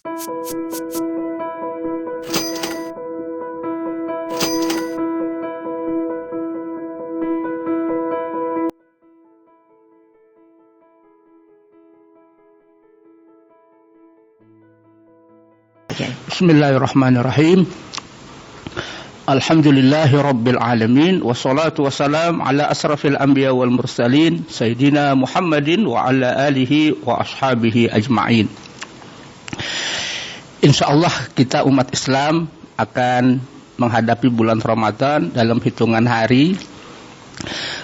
Bismillahirrahmanirrahim. Alhamdulillahi rabbil alamin. Wassalatu wassalam ala asrafil anbiya wal mursalin Sayyidina Muhammadin wa ala alihi wa ashabihi ajma'in. Insyaallah kita umat Islam akan menghadapi bulan Ramadan dalam hitungan hari.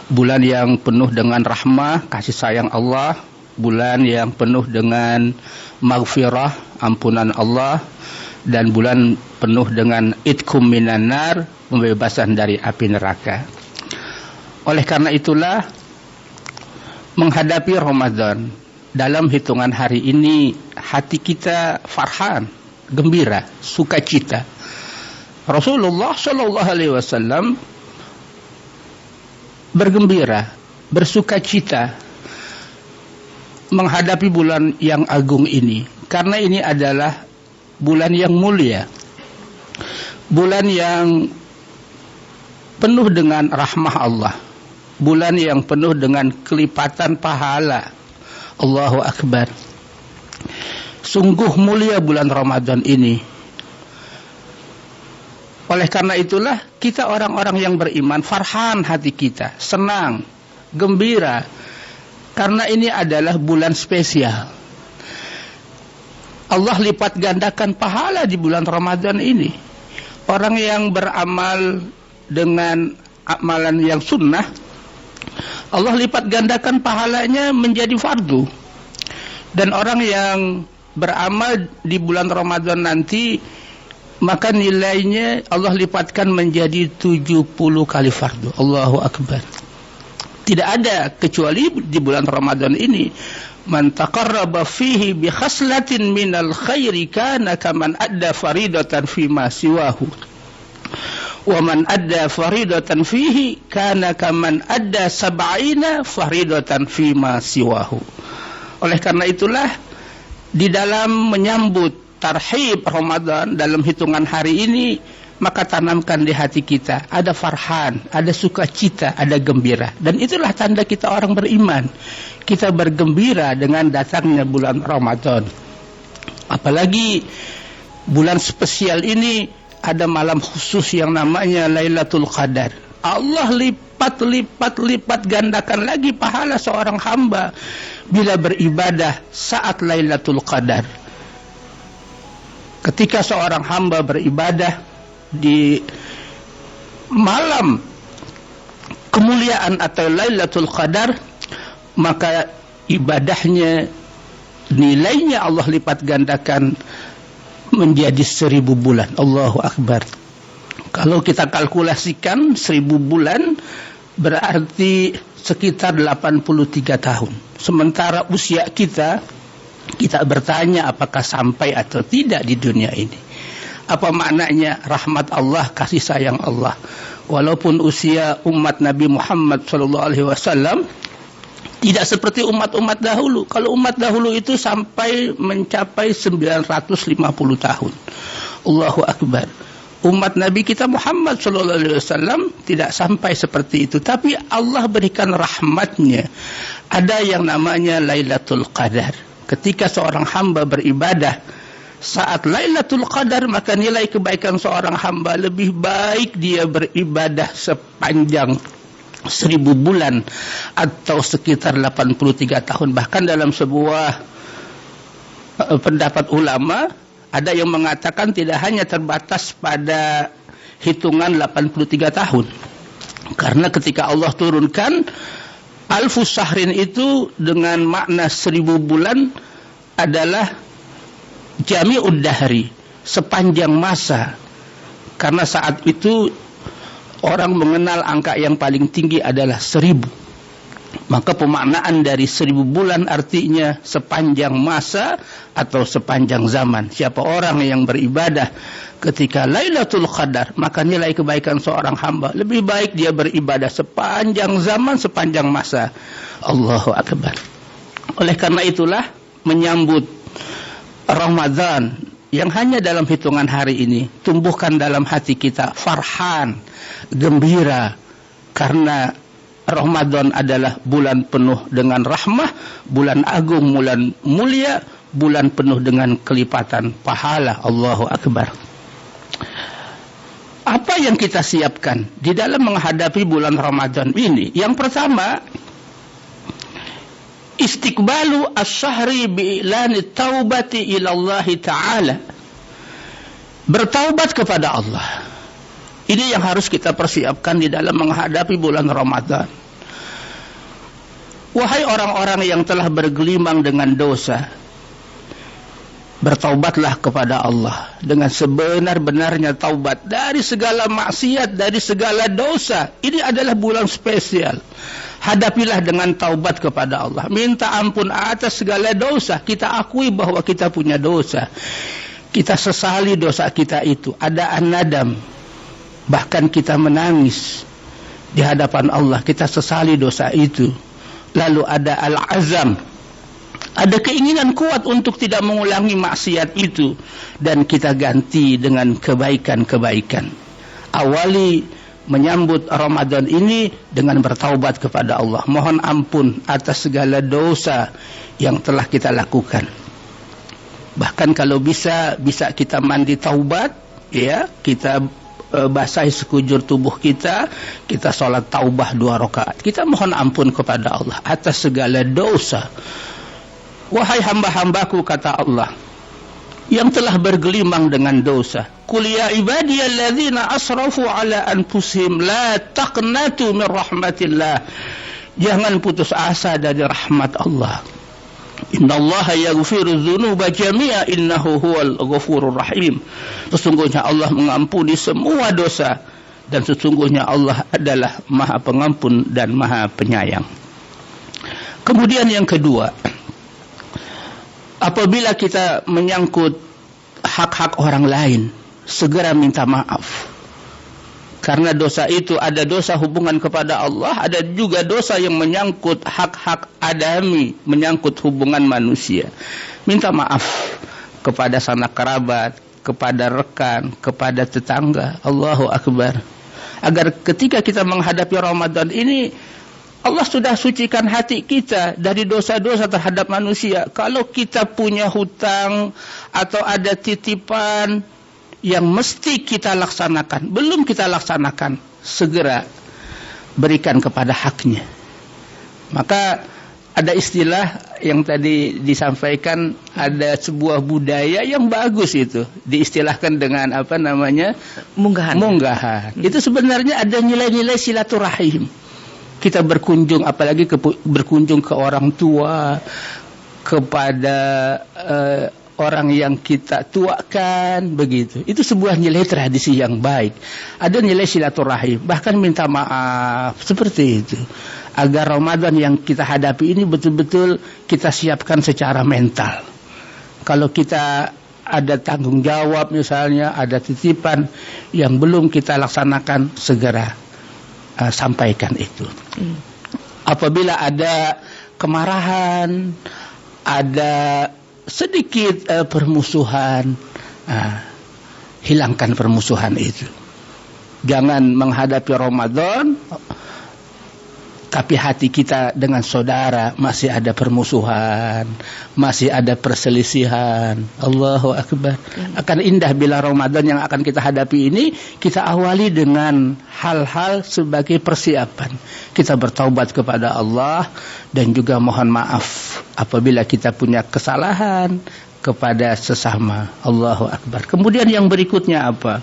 Bulan yang penuh dengan rahmah, kasih sayang Allah. Bulan yang penuh dengan maghfirah, ampunan Allah. Dan bulan penuh dengan itkum minan nar, pembebasan dari api neraka. Oleh karena itulah, menghadapi Ramadan dalam hitungan hari ini, hati kita farhan, gembira, sukacita. Rasulullah Shallallahu Alaihi Wasallam bergembira, bersukacita menghadapi bulan yang agung ini, karena ini adalah bulan yang mulia, bulan yang penuh dengan rahmah Allah, bulan yang penuh dengan kelipatan pahala. Allahu Akbar. Sungguh mulia bulan Ramadan ini. Oleh karena itulah kita orang-orang yang beriman, farhan hati kita, senang, gembira, karena ini adalah bulan spesial. Allah lipat gandakan pahala di bulan Ramadan ini. Orang yang beramal dengan amalan yang sunnah, Allah lipat gandakan pahalanya menjadi fardu. Dan orang yang beramal di bulan Ramadan nanti, maka nilainya Allah lipatkan menjadi 70 kali fardu. Allahu Akbar. Tidak ada kecuali di bulan Ramadan ini. Man taqarraba fihi bi khaslatin minal khairi kana kaman adda faridatan fima siwahu. Wa man adda faridatan fihi kana kaman adda sab'ina faridatan fima siwahu. Oleh karena itulah, di dalam menyambut tarhib Ramadan dalam hitungan hari ini, maka tanamkan di hati kita ada farhan, ada sukacita, ada gembira. Dan itulah tanda kita orang beriman. Kita bergembira dengan datangnya bulan Ramadan. Apalagi bulan spesial ini ada malam khusus yang namanya Lailatul Qadar. Allah lipat gandakan lagi pahala seorang hamba bila beribadah saat Lailatul Qadar. Ketika seorang hamba beribadah di malam kemuliaan atau Lailatul Qadar, maka ibadahnya, nilainya Allah lipat gandakan menjadi 1000 bulan. Allahu Akbar. Kalau kita kalkulasikan 1000 bulan berarti sekitar 83 tahun. Sementara usia kita bertanya apakah sampai atau tidak di dunia ini. Apa maknanya rahmat Allah, kasih sayang Allah? Walaupun usia umat Nabi Muhammad SAW tidak seperti umat-umat dahulu. Kalau umat dahulu itu sampai mencapai 950 tahun. Allahu Akbar. Umat Nabi kita Muhammad SAW tidak sampai seperti itu. Tapi Allah berikan rahmatnya. Ada yang namanya Lailatul Qadar. Ketika seorang hamba beribadah saat Lailatul Qadar, maka nilai kebaikan seorang hamba lebih baik dia beribadah sepanjang 1000 bulan atau sekitar 83 tahun. Bahkan dalam sebuah pendapat ulama, ada yang mengatakan tidak hanya terbatas pada hitungan 83 tahun. Karena ketika Allah turunkan Alfus Sahrin itu dengan makna 1000 bulan adalah Jami'ud Dahri, sepanjang masa. Karena saat itu orang mengenal angka yang paling tinggi adalah 1000. Maka pemaknaan dari 1000 bulan artinya sepanjang masa atau sepanjang zaman. Siapa orang yang beribadah ketika Lailatul Qadar, maka nilai kebaikan seorang hamba lebih baik dia beribadah sepanjang zaman, sepanjang masa. Allahu Akbar. Oleh karena itulah menyambut Ramadan yang hanya dalam hitungan hari ini, tumbuhkan dalam hati kita farhan, gembira, karena Ramadan adalah bulan penuh dengan rahmah, bulan agung, bulan mulia, bulan penuh dengan kelipatan pahala. Allahu Akbar. Apa yang kita siapkan di dalam menghadapi bulan Ramadan ini? Yang pertama, istiqbalu asy-syahri bi'lani taubati ila Allah Ta'ala. Bertaubat kepada Allah. Ini yang harus kita persiapkan di dalam menghadapi bulan Ramadan. Wahai orang-orang yang telah bergelimang dengan dosa, bertaubatlah kepada Allah dengan sebenar-benarnya taubat dari segala maksiat, dari segala dosa. Ini adalah bulan spesial. Hadapilah dengan taubat kepada Allah. Minta ampun atas segala dosa. Kita akui bahwa kita punya dosa. Kita sesali dosa kita itu. Ada an-nadam. Bahkan kita menangis di hadapan Allah. Kita sesali dosa itu. Lalu ada al-azam. Ada keinginan kuat untuk tidak mengulangi maksiat itu. Dan kita ganti dengan kebaikan-kebaikan. Awali menyambut Ramadan ini dengan bertaubat kepada Allah. Mohon ampun atas segala dosa yang telah kita lakukan. Bahkan kalau bisa kita mandi taubat, ya, kita basahi sekujur tubuh kita sholat taubah 2 rakaat. Kita mohon ampun kepada Allah atas segala dosa. Wahai hamba-hambaku, kata Allah, yang telah bergelimang dengan dosa. Qul ya ibadiyalladzina asrafu ala anfusihim la taqnatu min rahmatillah. Jangan putus asa dari rahmat Allah. Innallaha yaghfiru dzunuba jami'a innahu huwal ghafurur rahim. Sesungguhnya Allah mengampuni semua dosa dan sesungguhnya Allah adalah Maha Pengampun dan Maha Penyayang. Kemudian yang kedua, apabila kita menyangkut hak-hak orang lain, segera minta maaf. Karena dosa itu ada dosa hubungan kepada Allah, ada juga dosa yang menyangkut hak-hak adami, menyangkut hubungan manusia. Minta maaf kepada sanak kerabat, kepada rekan, kepada tetangga. Allahu Akbar. Agar ketika kita menghadapi Ramadan ini, Allah sudah sucikan hati kita dari dosa-dosa terhadap manusia. Kalau kita punya hutang atau ada titipan yang mesti kita laksanakan, belum kita laksanakan, segera berikan kepada haknya. Maka ada istilah yang tadi disampaikan, ada sebuah budaya yang bagus itu, diistilahkan dengan apa namanya? Munggahan. Itu sebenarnya ada nilai-nilai silaturahim. Kita berkunjung, apalagi berkunjung ke orang tua, kepada orang yang kita tuakan, begitu. Itu sebuah nilai tradisi yang baik. Ada nilai silaturahim, bahkan minta maaf, seperti itu. Agar Ramadan yang kita hadapi ini betul-betul kita siapkan secara mental. Kalau kita ada tanggung jawab misalnya, ada titipan yang belum kita laksanakan, segera sampaikan itu. Apabila ada kemarahan, ada sedikit permusuhan, hilangkan permusuhan itu. Jangan menghadapi Ramadan tapi hati kita dengan saudara masih ada permusuhan, masih ada perselisihan. Allahu Akbar. Akan indah bila Ramadan yang akan kita hadapi ini kita awali dengan hal-hal sebagai persiapan. Kita bertaubat kepada Allah dan juga mohon maaf apabila kita punya kesalahan kepada sesama. Allahu Akbar. Kemudian yang berikutnya apa?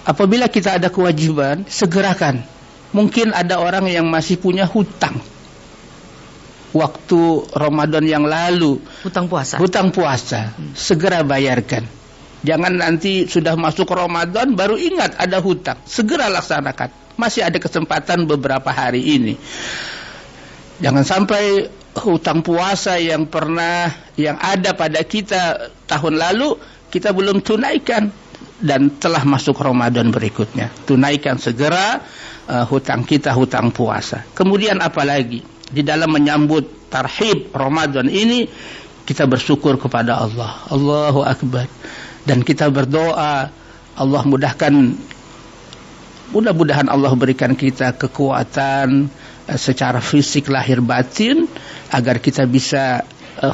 Apabila kita ada kewajiban, segerakan. Mungkin ada orang yang masih punya hutang waktu Ramadan yang lalu, hutang puasa. Segera bayarkan. Jangan nanti sudah masuk Ramadan baru ingat ada hutang. Segera laksanakan. Masih ada kesempatan beberapa hari ini. Jangan sampai hutang puasa yang ada pada kita tahun lalu kita belum tunaikan dan telah masuk Ramadan berikutnya. Tunaikan segera hutang kita, hutang puasa. Kemudian apa lagi? Di dalam menyambut tarhib Ramadan ini kita bersyukur kepada Allah. Allahu Akbar. Dan kita berdoa, Allah mudah-mudahan Allah berikan kita kekuatan secara fisik lahir batin agar kita bisa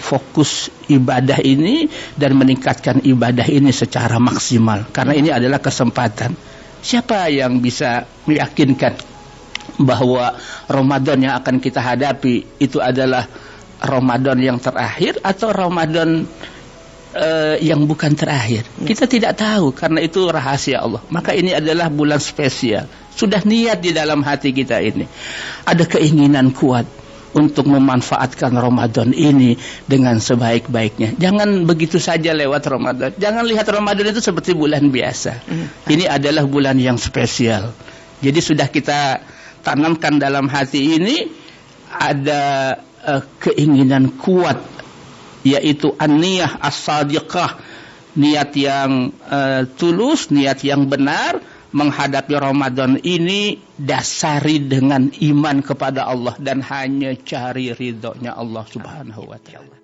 fokus ibadah ini dan meningkatkan ibadah ini secara maksimal, karena ini adalah kesempatan. Siapa yang bisa meyakinkan bahwa Ramadan yang akan kita hadapi itu adalah Ramadan yang terakhir atau Ramadan yang bukan terakhir? Kita tidak tahu, karena itu rahasia Allah. Maka ini adalah bulan spesial. Sudah niat di dalam hati kita ini, ada keinginan kuat untuk memanfaatkan Ramadan ini dengan sebaik-baiknya. Jangan begitu saja lewat Ramadan. Jangan lihat Ramadan itu seperti bulan biasa. Ini adalah bulan yang spesial. Jadi sudah kita tanamkan dalam hati ini ada keinginan kuat, yaitu an-niyah as-sadiqah, niat yang tulus, niat yang benar menghadapi Ramadan ini. Dasari dengan iman kepada Allah dan hanya cari ridhonya Allah Subhanahu wa ta'ala.